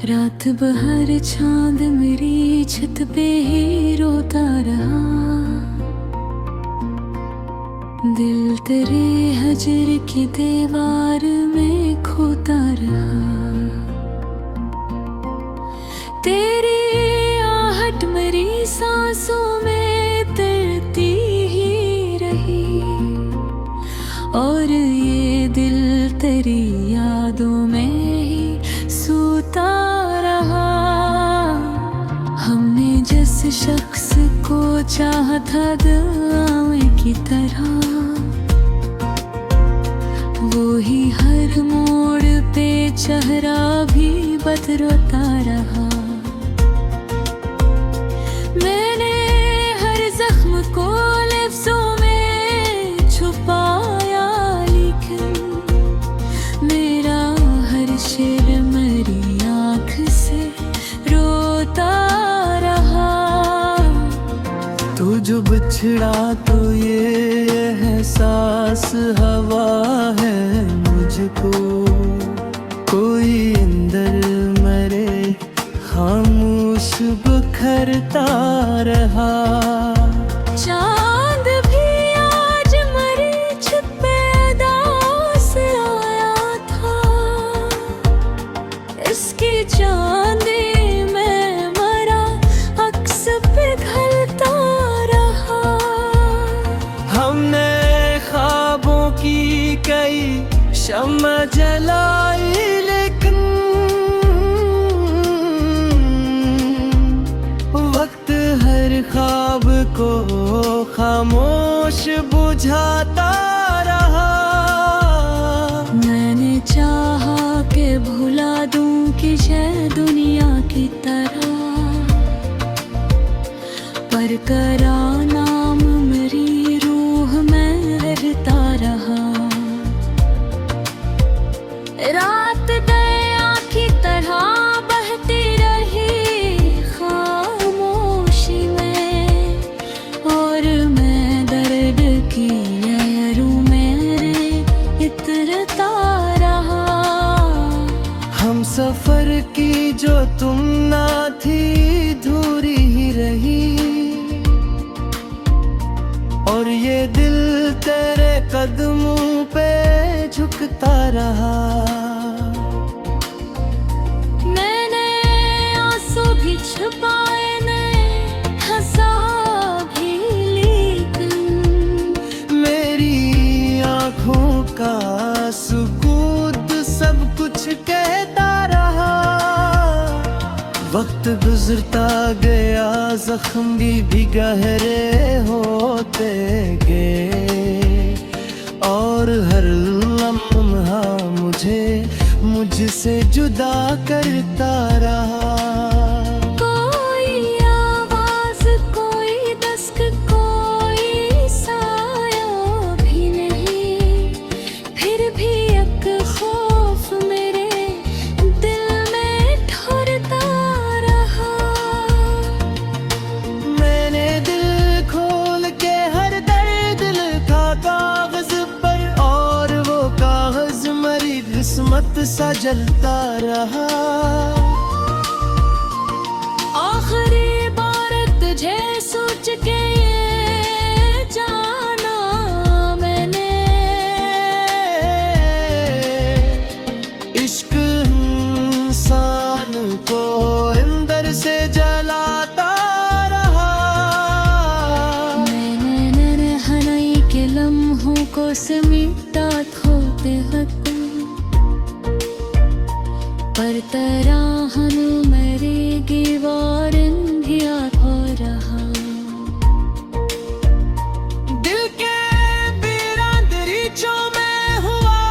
रात बहर चांद मेरी छत पे ही रोता रहा। दिल तेरे हजर की दीवार में खोता रहा। तेरी आहट मेरी सांसों में तैरती ही रही, और ये दिल तेरी यादों में ही सोता रहा। हमने जिस शख्स को चाहा था दिल की तरह, वो ही हर मोड़ पे चेहरा भी बदलता रहा। मैंने हर जख्म को लफ्जों में छुपाया, लेकिन मेरा हर शेर मेरी आँख से रोता रहा। तू जो बिछड़ा तो ये एहसास हवा है मुझको, कोई अंदर मरे खामोश बिखरता रहा। चांद भी आज मरीच पैदा से आया था, इसकी चांदी में मरा अक्स पिघलता रहा। हमने ख्वाबों की कई शम्मा जलाई, लेकिन वक्त हर ख्वाब को खामोश बुझाता रहा। मैंने चाहा कि भुला दूं किसी दुनिया की तरह, पर करा नाम मेरी रूह में रहता रहा। रात दया की तरह बहती रही खामोशी में, और मैं दर्द की लहरों में इतरता रहा। हम सफर की जो तुम ना थी दूरी ही रही, और ये दिल तेरे कदमों पे झुकता रहा। मैंने आंसू भी छुपाए, मैं हंसा भी, लेकिन मेरी आँखों का सुकूत सब कुछ कहता रहा। वक्त गुजरता गया, जख्म भी गहरे होते गए, और हर लम्हा मुझसे जुदा करता रहा। कोई आवाज, कोई दस्तक, कोई साया भी नहीं, फिर भी एक खौफ मेरे दिल में ठहरता रहा। मैंने दिल खोल के हर दर्द लिखा कागज पर, और वो कागज मरी किस्मत सा जलता रहा। आखिरी बार तुझे सोच के ये जाना मैंने, इश्क इंसान को अंदर से जलाता रहा। मैंने नन्हनाई के लम्हों को समेटा खोते वक्त, पर तराहन मेरे गिवार अंधिया हो रहा। दिल के वीरान दरीचों में हुआ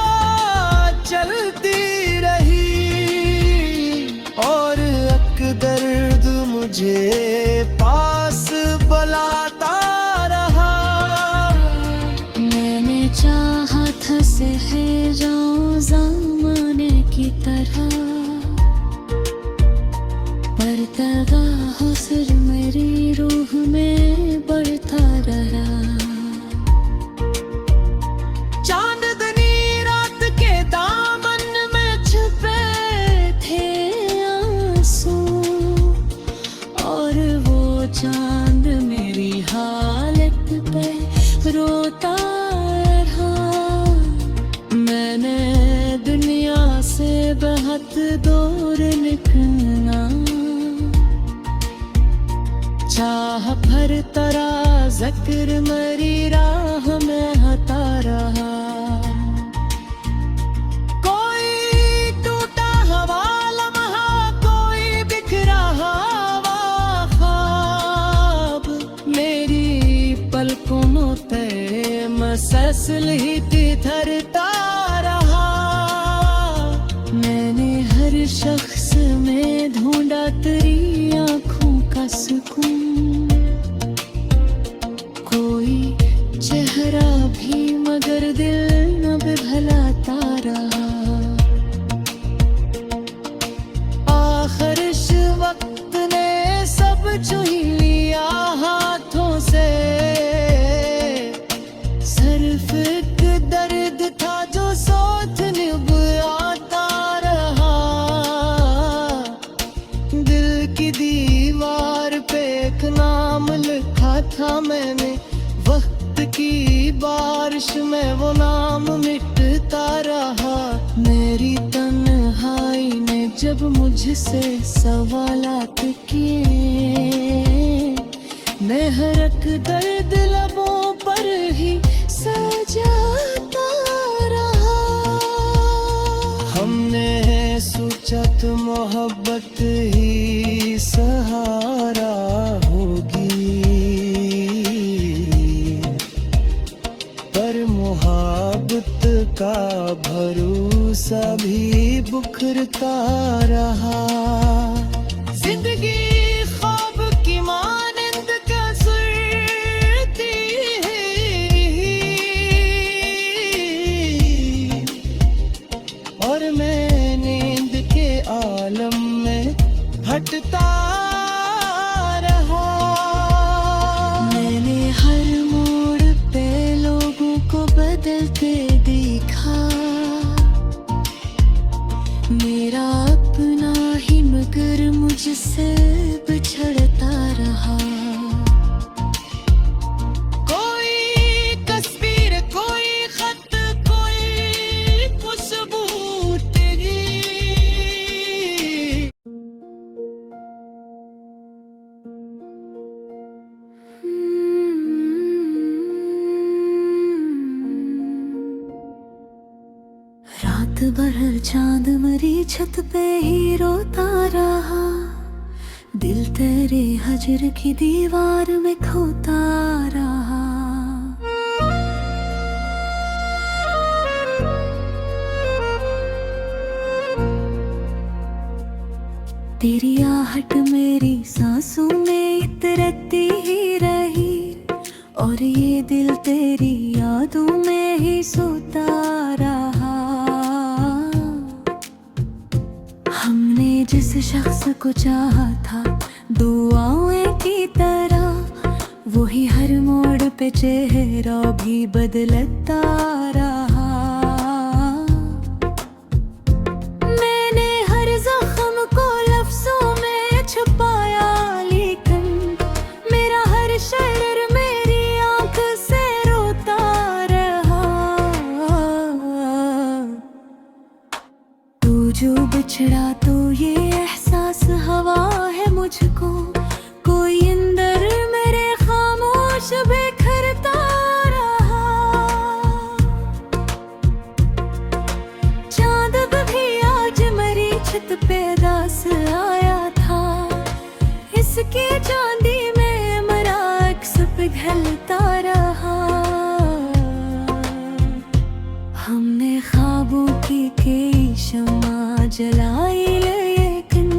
चलती रही, और अक दर्द मुझे पास बुलाता रहा। मैंने चाहा था सह जाऊं ज़माने की तरह, पर तगा हुस्न मेरी रूह में बढ़ता रहा। चांदनी रात के दामन में छुपे थे दूर निकलना, चाह भर तरा ज़िक्र मरी राह में हता रहा। कोई टूटा हवा लम्हा, कोई बिखरा हवा ख्वाब, मेरी पलकों ते मसलसल ही धरता रहा। मैंने हर शख्स में ढूंढा तेरी आँखों का सुकून, कोई चेहरा भी मगर दिल न बिभलाता रहा। आखिर इस वक्त ने सब छीन लिया हाथों से, सिर्फ एक दर्द था जो सोच निभ आता रहा। दिल की दीवार पे एक नाम लिखा था मैंने, वक्त की बारिश में वो नाम मिटता रहा। मेरी तन्हाई ने जब मुझसे सवालात किए, मैं हरक दर्द लबों पर ही सजाता रहा। हमने सोचा तो मोहब्बत ही सहारा होगी, पर मोहब्बत का भरोसा भी बुखरता रहा। जिंदगी ख्वाब की मानंद कसरती है, और मैं नींद के आलम में भटता रहा। मैंने हर मोड़ पे लोगों को बदलते देखा, मेरा अपना ही मगर मुझसे बिछड़ता रहा। कोई तस्वीर, कोई खत, कोई खुशबू तेरी। रात भर चांद मरी छत पे ही रोता रहा, दिल तेरे हजर की दीवार में खोता रहा। तेरी आहट मेरी सांसों में इतरती ही रही, और ये दिल तेरी यादों में ही सोता रहा। हमने जिस शख्स को चाहा था दुआओं की तरह, वही हर मोड़ पे चेहरा भी बदलता रहा। मैंने हर जख्म को लफ्जों में छुपाया, लेकिन मेरा हर शर्र मेरी आंख से रोता रहा। तू जो बिछड़ा तो ये एहसास हवा है मुझको, कोई अंदर मेरे खामोश बिखरता रहा। चांद भी आज मरी छत पे दास आया था, इसकी चांदी में मरा अक्स पिघलता रहा। हमने ख्वाबों की कई शम्मा जलाई, लेकिन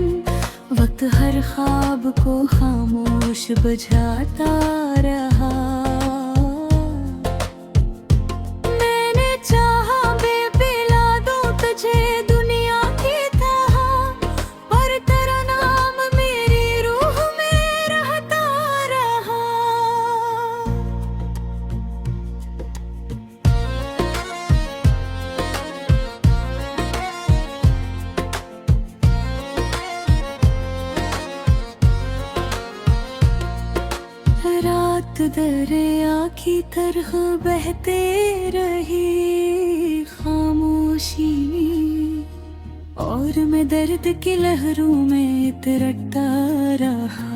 वक्त हर ख्वाब को खामोश बुझाता रहा। मैंने चाहा बेपिला दूं तुझे दुनिया की तरह, पर तेरा नाम मेरी रूह में रहता रहा। रात दरिया की तरह बहते रही खामोशी, और मैं दर्द की लहरों में तिरकता रहा।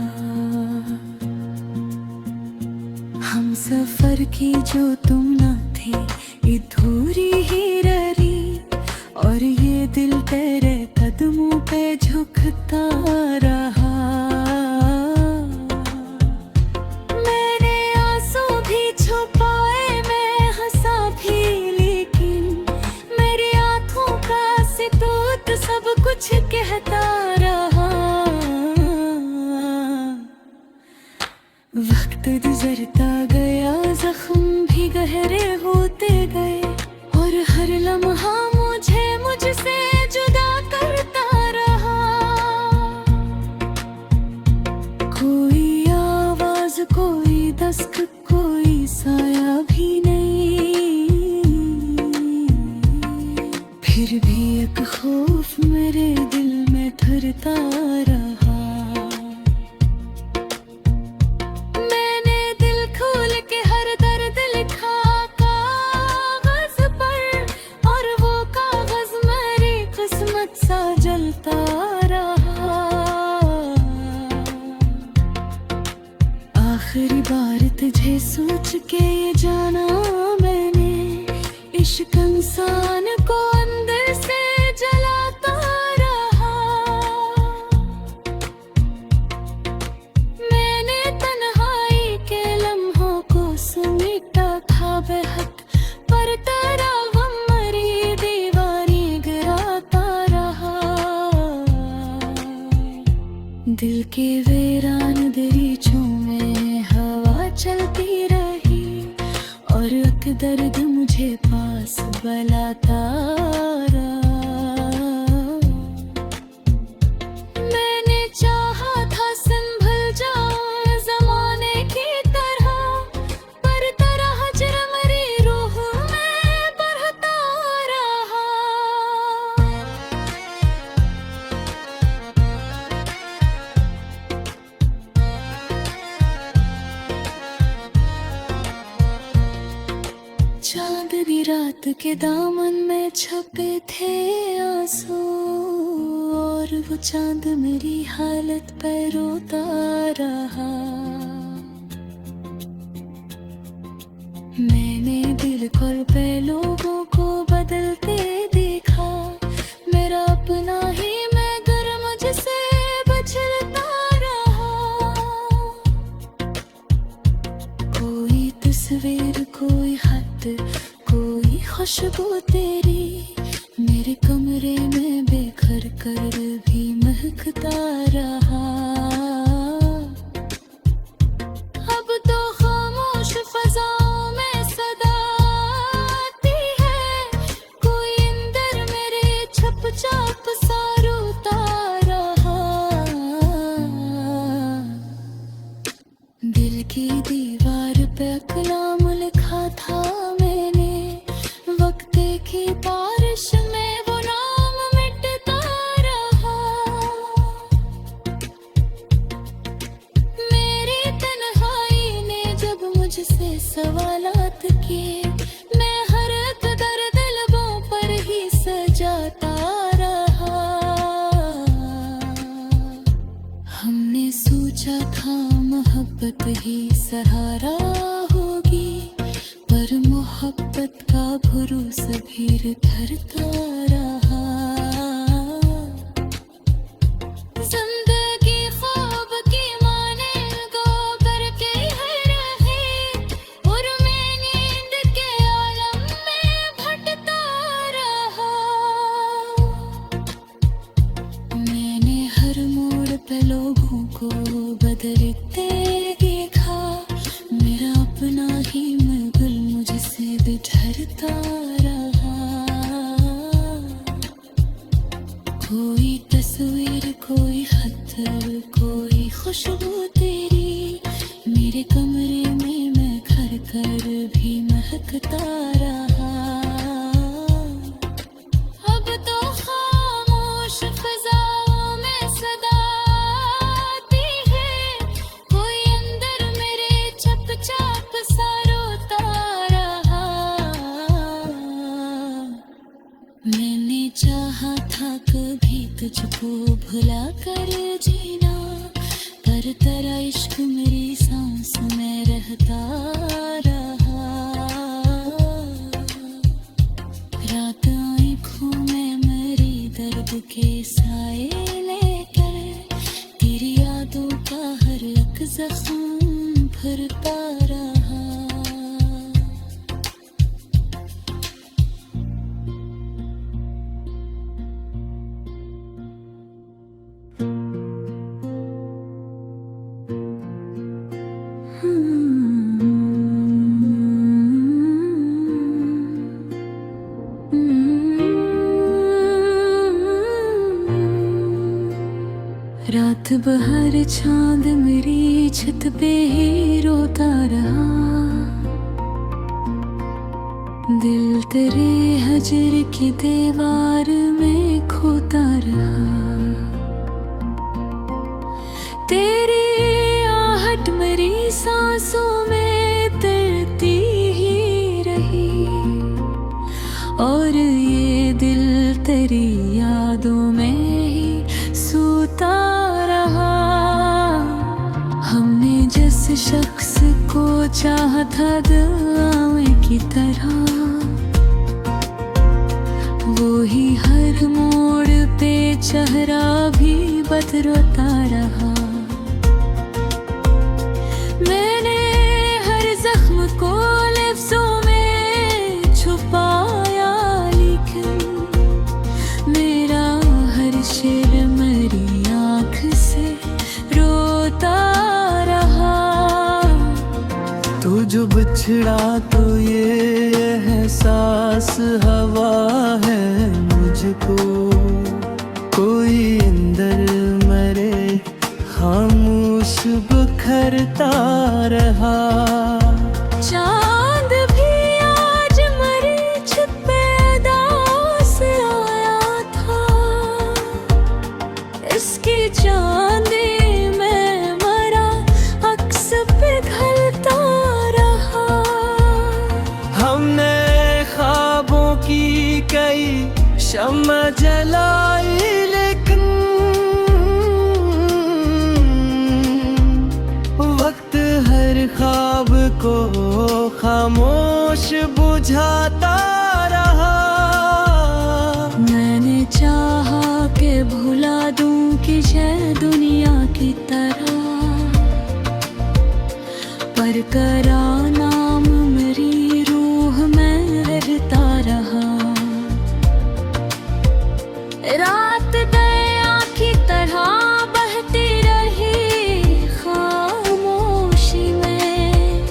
हम सफर की जो तुम न थे अधूरी ही रही, और ये दिल तेरे कदमों पे झुकता रहा। मैंने आंसू भी छुपाए, मैं हंसा भी, लेकिन मेरी आंखों का सितूत सब कुछ कहता रहा। वक्त गुजरता गया, जख्म भी गहरे होते गए, और हर लम्हा मुझे मुझसे जुदा करता रहा। कोई आवाज, कोई दस्तक, कोई साया भी नहीं, फिर भी एक खौफ मेरे दिल में ठहरता रहा। आखिरी बार तुझे सोच के ये जाना मैंने, इश्क इंसान को अंदर से जलाता रहा। मैंने तन्हाई के लम्हों को समेटा था बेहद, पर तेरा गम मरी दीवारी गिराता रहा। दिल के वीरान दरीचों में हवा चलती रही, और एक दर्द मुझे पास बुलाता रहा। मैंने चाहा था संभल जाऊं ज़माने की तरह, पर तेरा हजर मेरी रूह में बढ़ता रहा। चांदनी रात के दामन में छपे थे आंसू, और वो चांद मेरी हालत पे रोता रहा। मैंने दिल खोल पे लोगों को बदलते देखा, मेरा अपना ही मैं घर मुझसे बचलता रहा। कोई तस्वीर, कोई खत, कोई खुशबू तेरी मेरे कमरे में बेघर कर भी महकता रहा। अब तो खामोश फजाओं में सदा आती है, कोई अंदर मेरे छप-छाप सा रोता रहा। दिल की दीवार पे कलाम लिखा था मैंने, वक्त की बारिश में वो नाम मिटता रहा। मेरी तन्हाई ने जब मुझसे सवालात किए, मैं हर कदर दिलों पर ही सजाता रहा। हमने सोचा था मोहब्बत ही सहारा होगी, पर मोहब्बत का भरोसा भी धरता रहा। जिंदगी ख्वाब की माने गोबर के है रही, और मैं नींद के आलम में भटकता रहा। मैंने हर मोड़ पे लोगों को बदलते देखा, मेरा अपना ही मुगल मुझसे बिछड़ता रहा। कोई तस्वीर, कोई खत, कोई खुशबू तेरी मेरे कमरे में मैं घर कर भी महकता रहा। अब तो खामोश फजाओं में सदा आती है, कोई अंदर मेरे छप-छाप सा रोता रहा। मैंने चाहा था कभी भुला कर जीना, पर तेरा इश्क मेरी सांस में रहता रहा। रात आँखों में मेरी दर्द के साए लेकर, तेरी यादों का हर एक जख्म भरता रहा। रात बहार चांद मेरी छत पे ही रोता रहा। दिल तेरे हजर की दीवार में खोता रहा। तेरी आहट मेरी सांसों में तैरती ही रही, और ये दिल तेरी यादों में ही सोता रहा। हमने जिस शख्स को चाहा था दुआओं की तरह, वो ही हर मोड़ पे चेहरा भी बदलता रहा। मैंने हर जख्म को लफ्जों में छुपाया, लेकिन मेरा हर शेर मेरी आँख से रोता रहा। तू जो बिछड़ा तो ये एहसास हवा है मुझको, कोई अंदर मरे खामोश बिखरता रहा। चांद भी आज मरीच पे दास आया था, इसकी चांदी में मरा अक्स पिघलता रहा। हमने ख्वाबों की कई शम्मा जलाई, लेकिन वक्त हर ख्वाब को खामोश बुझाता रहा। मैंने चाहा कि भुला दूं किसी दुनिया की तरह, पर करा नाम मेरी रूह में रहता रहा। रात दया की तरह बहती रही खामोशी में,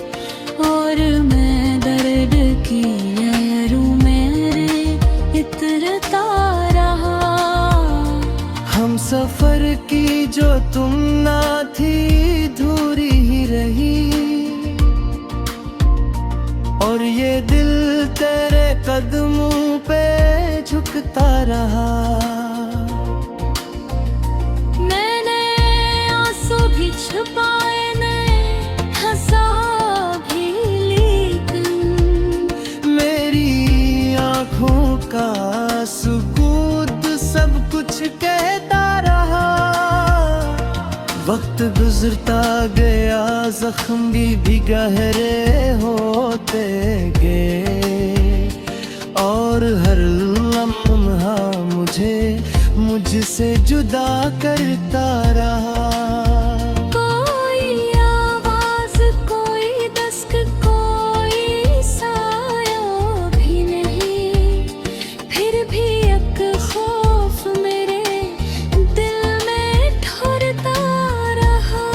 और मैं दर्द की लहरों में इतरता रहा। हम सफर की जो तुम ना थी दूरी ही रही, और ये दिल तेरे कदमों पे झुकता रहा। मैंने आंसू भी छुपाए, मैं हंसा भी, लेकिन मेरी आँखों का सुकूत सब कुछ कहता रहा। वक्त गुजरता गया, जख्म भी गहरे होते गए, और हर लम्हा मुझसे जुदा करता रहा। कोई आवाज, कोई दस्तक, कोई साया भी नहीं, फिर भी एक खौफ मेरे दिल में ठहरता रहा।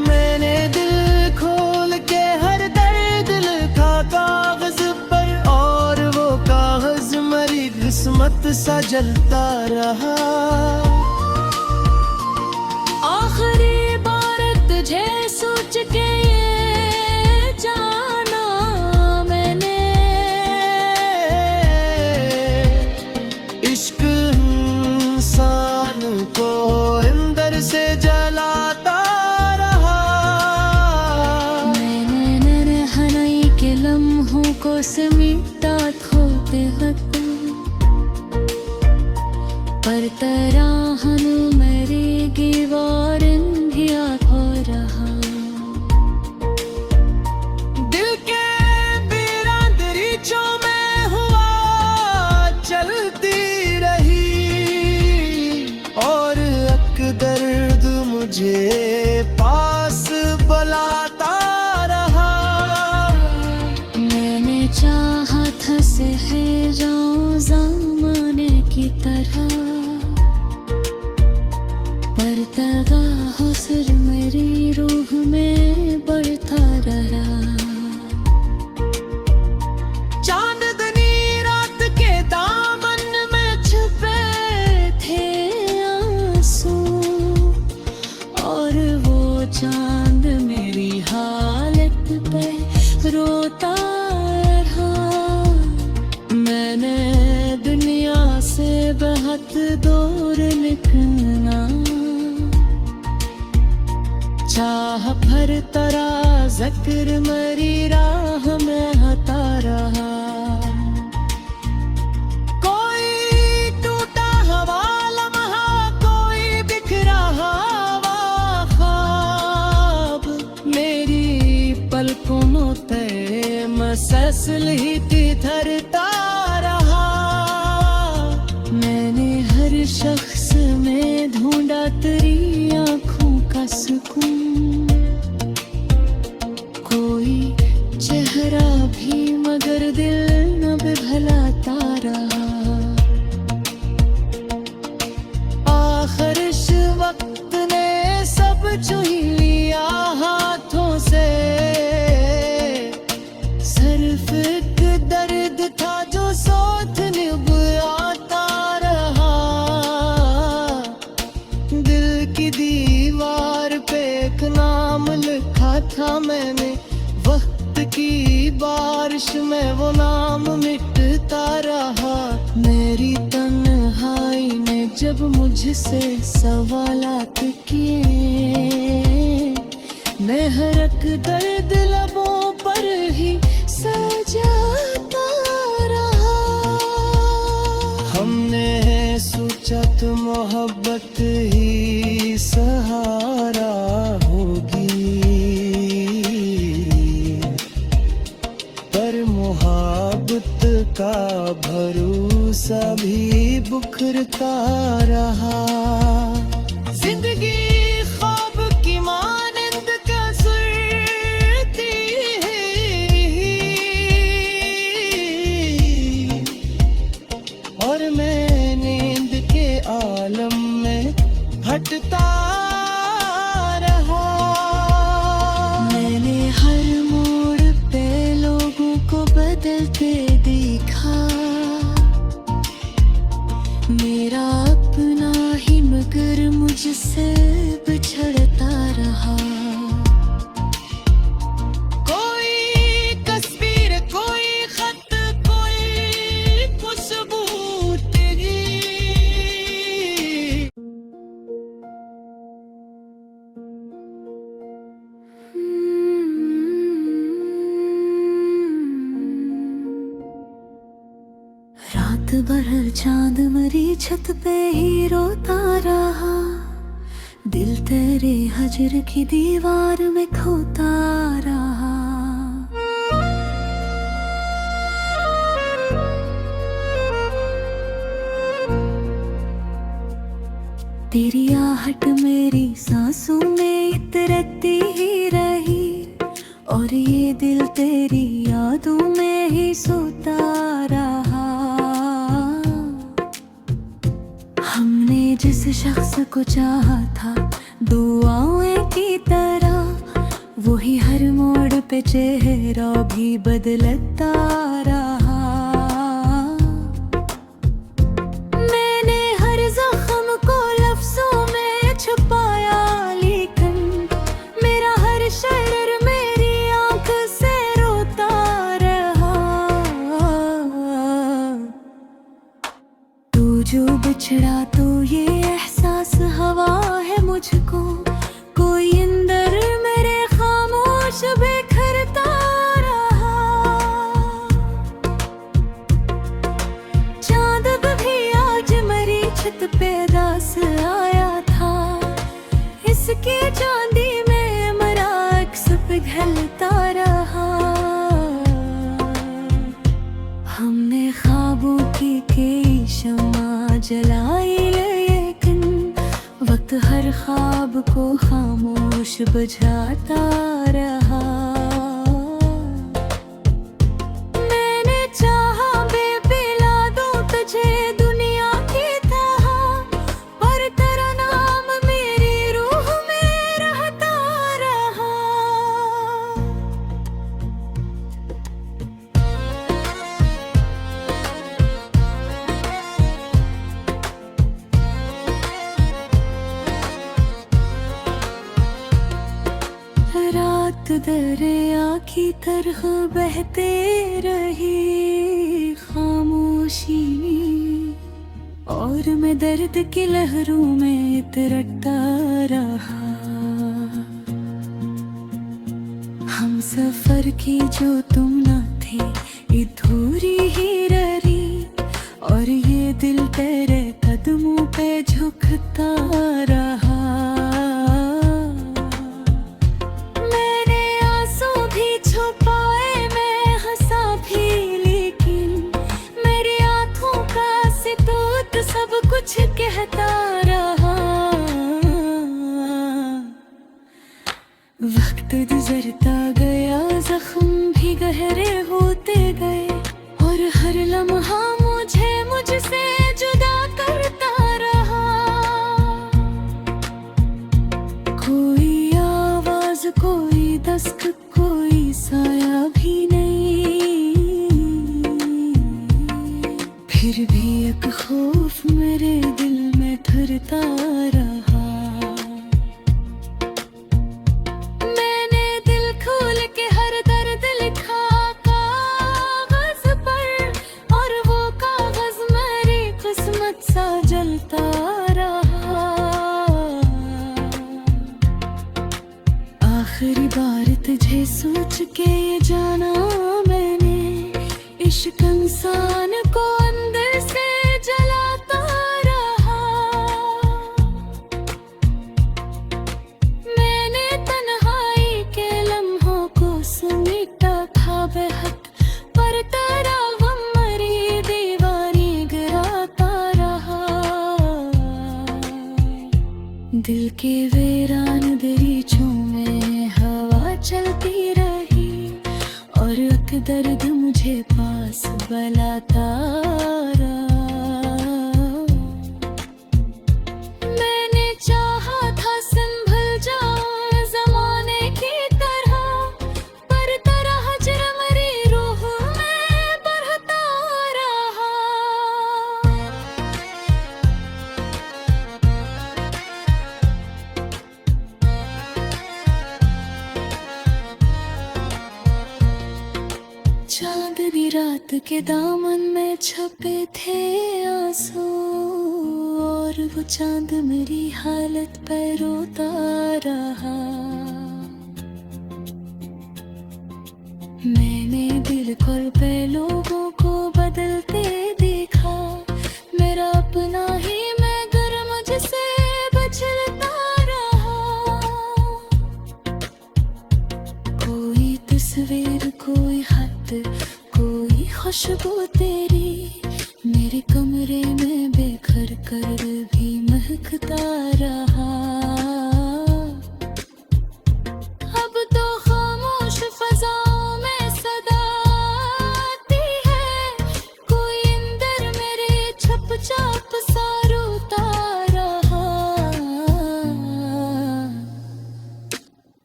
मैंने दिल खोल के हर दर्द लिखा कागज पर, और वो कागज मरी किस्मत सा जलता रहा। आखिरी बार तुझे सोच के ये जाना मैंने, इश्क इंसान को अंदर से जलाता रहा। मैंने नन्हनाई के लम्हों को समेटा खोते वक्त, पर തരാഹനു മരേഗി വാരന്ധിയാ ധോരഹാ दिल के वीरान दरीचों में हुआ चलती रही और अक दर्द मुझे पास बुलाता रहा। मैंने चाहा था सहर जाऊं ज़माने की तरह, पर तगा हुस्न मेरी रूह में बढ़ता रहा। चांदनी रात के दामन में छुपे थे आंसू और वो चांद मेरी हालत पे रोता रहा। मैंने दुनिया से बहुत दूर निकलना चाह, भर तरा ज़िक्र मरी राह में हता रहा। कोई टूटा हवा लम्हा, कोई बिखरा हवा ख्वाब, मेरी पलकों ते मसलसल ही थी धरता रहा। मैंने हर शख्स में ढूंढा तेरी आँखों का सुकून, कोई चेहरा भी मगर दिल न बिभलाता रहा। आखिर इस वक्त ने सब छुई लिया हाथों से, सिर्फ एक दर्द था जो सोच निभ आता रहा। दिल की दीवार पे एक नाम लिखा था मैंने, वक्त की बारिश में वो नाम मिटता रहा। मेरी तन्हाई ने जब मुझसे सवालात किए, मैं हरक दर्द लबों पर ही सजाता रहा। हमने सोचा तो मोहब्बत ही सहारा होगी, पर मोहब्बत का भरोसा भी बुखरता रहा। जिंदगी ख्वाब की मानंद कसरती है और मैं नींद के आलम में हटता रहा। मैंने हर मोड़ पे लोगों को बदलते देखा, मेरा अपना ही मगर मुझसे बिछड़ता रहा। कोई तस्वीर, कोई खत, कोई खुशबू तेरी, रात भर चांद मरी छत पे ही रोता रहा। दिल तेरे हजर की दीवार में खोता रहा। तेरी आहट मेरी सांसों में इतरती ही रही और ये दिल तेरी यादों में ही सोता रहा। हमने जिस शख्स को चाहा था दुआओं की तरह, वही हर मोड़ पे चेहरा भी बदलता रहा। मैंने हर जख्म को लफ्जों में छुपाया, लेकिन मेरा हर शहर मेरी आंख से रोता रहा। तू जो बिछड़ा तो ये एहसास हवा है मुझको, कोई अंदर मेरे खामोश बिखरता रहा। चांद भी आज मरी छत पे की चांदी में मरा अक्स पिघलता रहा। हमने ख्वाबों की कई शम्मा जलाई, लेकिन वक्त हर ख्वाब को खामोश बुझाता रहा। मैंने चाहा बेपिला दूं तुझे दुनिया की तरह, पर तेरा नाम मेरी रूह में रहता रहा। रात दरिया की तरह बहते रही खामोशी, और मैं दर्द की लहरों में इतरता रहा। हम सफर की जो तुम न थे अधूरी ही रही, और ये दिल तेरे कदमों पे झुकता रहा। सब कुछ कहता रहा। वक्त गुजरता गया, जख्म भी गहरे होते गए, और हर लम्हा मुझे मुझसे जुदा करता रहा। कोई आवाज, कोई दस्तक, कोई साया भी नहीं, फिर भी एक खौफ मेरे दिल में ठहरता रहा। मैंने दिल खोल के हर दर्द लिखा कागज पर, और वो कागज मेरी किस्मत सा जलता रहा। आखिरी बार तुझे सोच के ये जाना मैंने, इश्क इंसान को अंदर से जलाता रहा। मैंने तन्हाई के लम्हों को समेटा था बेहद, पर तेरा गम मरी दीवानी गिराता रहा। दिल के वीरान दरीचों में हवा चलती रही, और एक दर्द मुझे पास बुलाता रहा। मैंने चाहा था संभल जाऊं ज़माने की तरह, पर तेरा हजर मेरी रूह में बढ़ता रहा। चांदनी रात के दामन में छपे थे आंसू, और वो चांद मेरी हालत पर रोता रहा। मैंने दिल खोल पे लोगों को बदलते देखा, मेरा अपना ही मैं घर मुझसे बचलता रहा। कोई तस्वीर, कोई खत, कोई खुशबू तेरी मेरे कमरे में बेघर कर भी महकता रहा। अब तो खामोश फजाओं में सदा आती है, कोई अंदर मेरे छप छाप सा रोता रहा।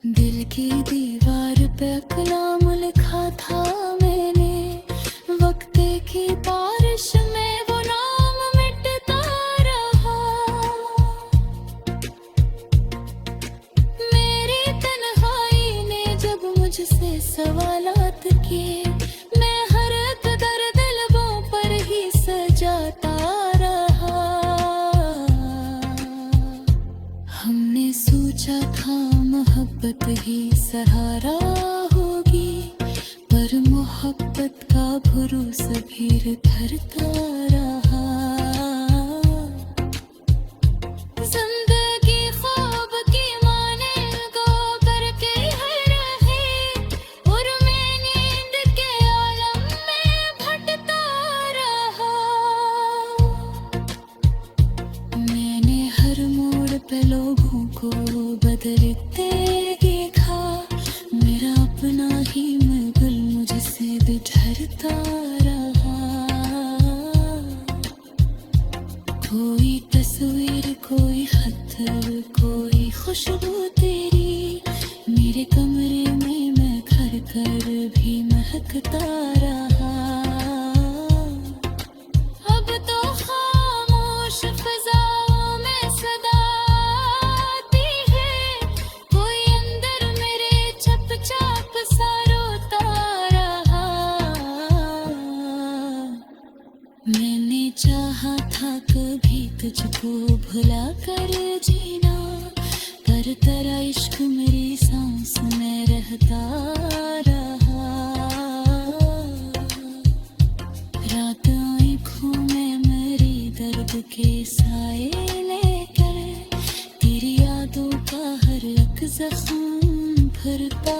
दिल की दीवार पे कलाम लिखा था मैंने, वक्त की बारिश में वो नाम मिटता रहा। मेरी तन्हाई ने जब मुझसे सवालात किए, मैं हर दर्द लबों पर ही सजाता रहा। हमने सोचा था मोहब्बत ही सहारा होगी, पर मोहब्बत का भरोसा फिर धरता रहा। जिंदगी ख्वाब की माँ इत्र कोई खुशबू तेरी मेरे कमरे में मैं घर कर भी महकता रहा अब तो खामोश फिजाओं में सदा आती है कोई अंदर मेरे चुपचाप सा रोता रहा मैंने चाहा था कभी तुझको भुला कर जीना पर तेरा इश्क मेरी सांस में रहता रहा रात आँखों में मेरी दर्द के साए लेकर तेरी यादों का हर एक जख्म भरता